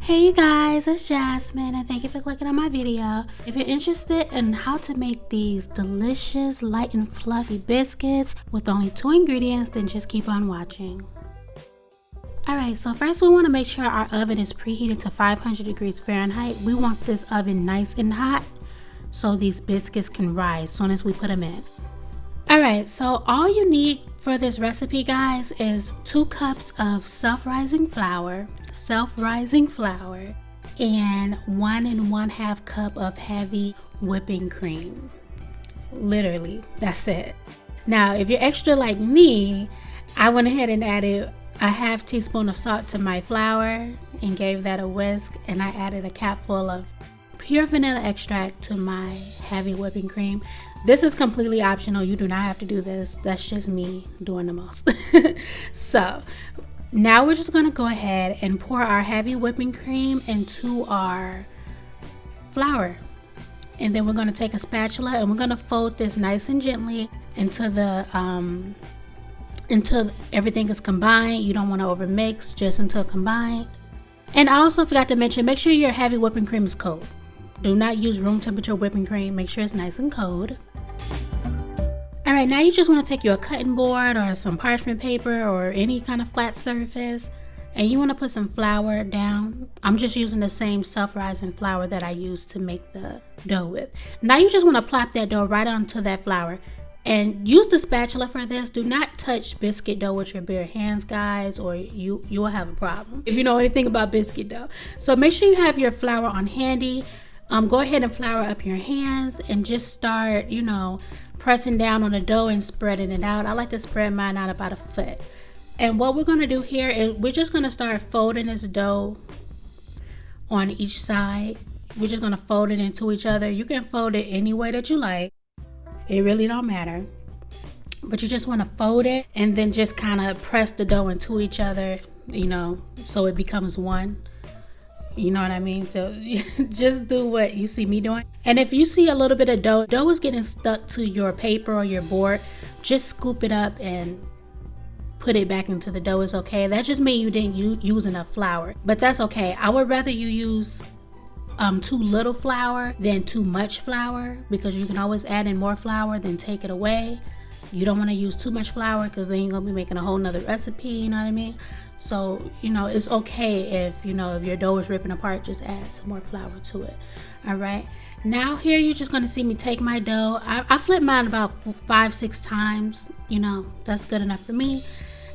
Hey you guys, it's Jasmine and thank you for clicking on my video. If you're interested in how to make these delicious, light and fluffy biscuits with only 2 ingredients, then just keep on watching. Alright, so first we want to make sure our oven is preheated to 500 degrees Fahrenheit. We want this oven nice and hot so these biscuits can rise as soon as we put them in. Alright, so all you need for this recipe, guys, is 2 cups of self-rising flour, and 1 1/2 cup of heavy whipping cream. Literally, that's it. Now, if you're extra like me, I went ahead and added a 1/2 teaspoon of salt to my flour and gave that a whisk, and I added a capful of pure vanilla extract to my heavy whipping cream. This is completely optional. You do not have to do this. That's just me doing the most. So now we're just going to go ahead and pour our heavy whipping cream into our flour. And then we're going to take a spatula and we're going to fold this nice and gently into the until everything is combined. You don't want to overmix, just until combined. And I also forgot to mention, make sure your heavy whipping cream is cold. Do not use room temperature whipping cream. Make sure it's nice and cold. Alright, now you just want to take your cutting board or some parchment paper or any kind of flat surface, and you want to put some flour down. I'm just using the same self-rising flour that I used to make the dough with. Now you just want to plop that dough right onto that flour and use the spatula for this. Do not touch biscuit dough with your bare hands, guys, or you will have a problem if you know anything about biscuit dough. So make sure you have your flour on handy. Go ahead and flour up your hands and just start, pressing down on the dough and spreading it out. I like to spread mine out about 1 foot. And what we're going to do here is we're just going to start folding this dough on each side. We're just going to fold it into each other. You can fold it any way that you like. It really don't matter. But you just want to fold it and then just kind of press the dough into each other, so it becomes one. You know what I mean? So just do what you see me doing. And if you see a little bit of dough is getting stuck to your paper or your board, just scoop it up and put it back into the dough. Is okay. That just means you didn't use enough flour, but that's okay. I would rather you use too little flour than too much flour, because you can always add in more flour then take it away. You don't want to use too much flour because then you're going to be making a whole nother recipe, you know what I mean? So, it's okay if, if your dough is ripping apart, just add some more flour to it. All right. Now here you're just going to see me take my dough. I flip mine about 5-6 times. That's good enough for me.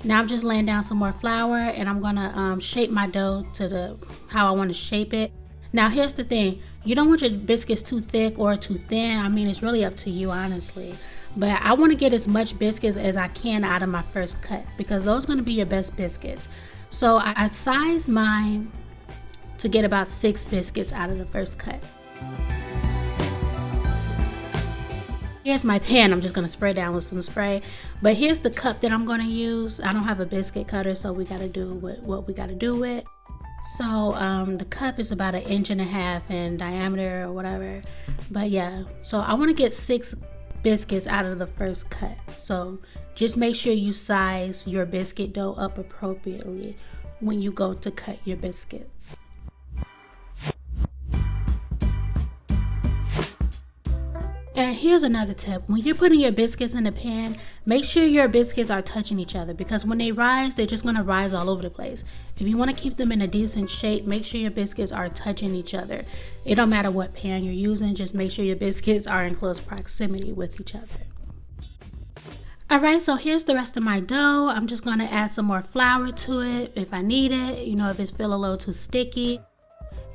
Now I'm just laying down some more flour and I'm going to shape my dough to how I want to shape it. Now here's the thing. You don't want your biscuits too thick or too thin. I mean, it's really up to you, honestly. But I want to get as much biscuits as I can out of my first cut, because those are going to be your best biscuits. So I sized mine to get about 6 biscuits out of the first cut. Here's my pan. I'm just going to spray down with some spray. But here's the cup that I'm going to use. I don't have a biscuit cutter, so we got to do what we got to do with. So the cup is about 1.5 inches in diameter or whatever. But yeah, so I want to get 6 biscuits out of the first cut. So just make sure you size your biscuit dough up appropriately when you go to cut your biscuits. And here's another tip. When you're putting your biscuits in the pan, make sure your biscuits are touching each other, because when they rise, they're just going to rise all over the place. If you want to keep them in a decent shape, make sure your biscuits are touching each other. It don't matter what pan you're using, just make sure your biscuits are in close proximity with each other. Alright, so here's the rest of my dough. I'm just going to add some more flour to it if I need it, if it's feel a little too sticky.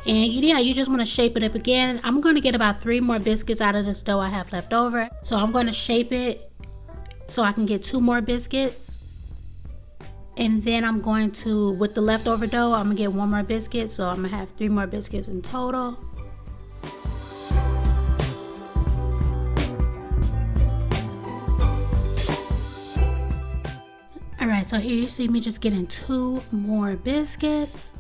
And yeah, you just want to shape it up again. I'm going to get about 3 more biscuits out of this dough I have left over. So I'm going to shape it so I can get 2 more biscuits. And then I'm going to, with the leftover dough, I'm going to get 1 more biscuit. So I'm going to have 3 more biscuits in total. Alright, so here you see me just getting 2 more biscuits.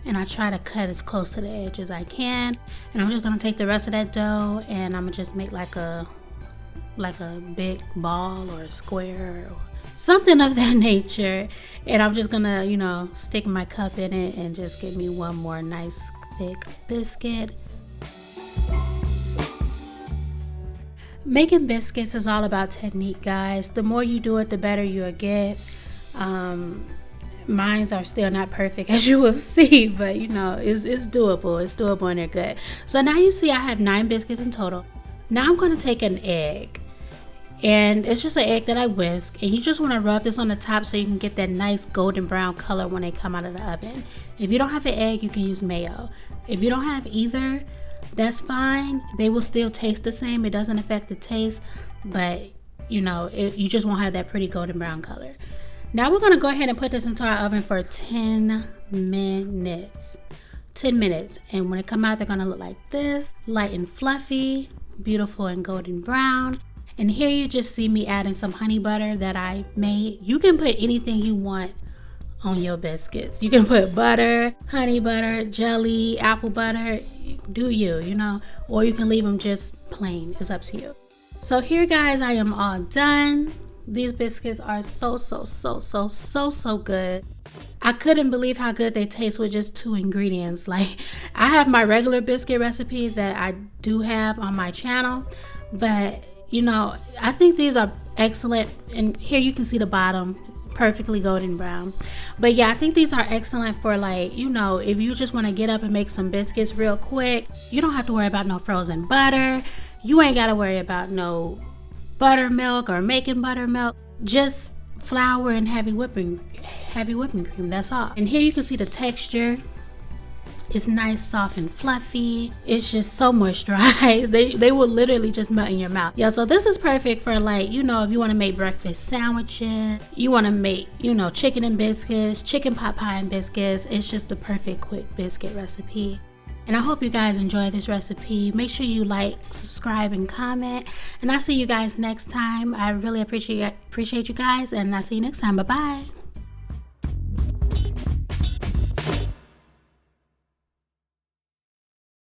And I try to cut as close to the edge as I can. And I'm just going to take the rest of that dough and I'm going to just make like a big ball or a square, or something of that nature. And I'm just gonna, you know, stick my cup in it and just get me one more nice thick biscuit. Making biscuits is all about technique, guys. The more you do it, the better you'll get. Mines are still not perfect, as you will see, but you know, it's doable. It's doable and they're good. So now you see I have 9 biscuits in total. Now I'm going to take an egg, and it's just an egg that I whisk, and you just want to rub this on the top so you can get that nice golden brown color when they come out of the oven. If you don't have an egg, you can use mayo. If you don't have either, that's fine. They will still taste the same. It doesn't affect the taste, but you know, you just won't have that pretty golden brown color. Now we're going to go ahead and put this into our oven for 10 minutes. 10 minutes. And when it come out, they're going to look like this. Light and fluffy, beautiful and golden brown. And here you just see me adding some honey butter that I made. You can put anything you want on your biscuits. You can put butter, honey butter, jelly, apple butter. Do you know. Or you can leave them just plain. It's up to you. So here, guys, I am all done. These biscuits are so good. I couldn't believe how good they taste with just 2 ingredients. Like, I have my regular biscuit recipe that I do have on my channel, but you know, I think these are excellent. And here you can see the bottom, perfectly golden brown. But yeah, I think these are excellent for, like, you know, if you just want to get up and make some biscuits real quick. You don't have to worry about no frozen butter. You ain't got to worry about no buttermilk or making buttermilk. Just flour and heavy whipping cream. That's all. And here you can see the texture. It's nice, soft and fluffy. It's just so moisturized. They will literally just melt in your mouth. Yeah, so this is perfect for, like, you know, if you want to make breakfast sandwiches, you want to make, you know, chicken and biscuits, chicken pot pie and biscuits. It's just the perfect quick biscuit recipe. And I hope you guys enjoy this recipe. Make sure you like, subscribe, and comment. And I'll see you guys next time. I really appreciate you guys, and I'll see you next time. Bye-bye.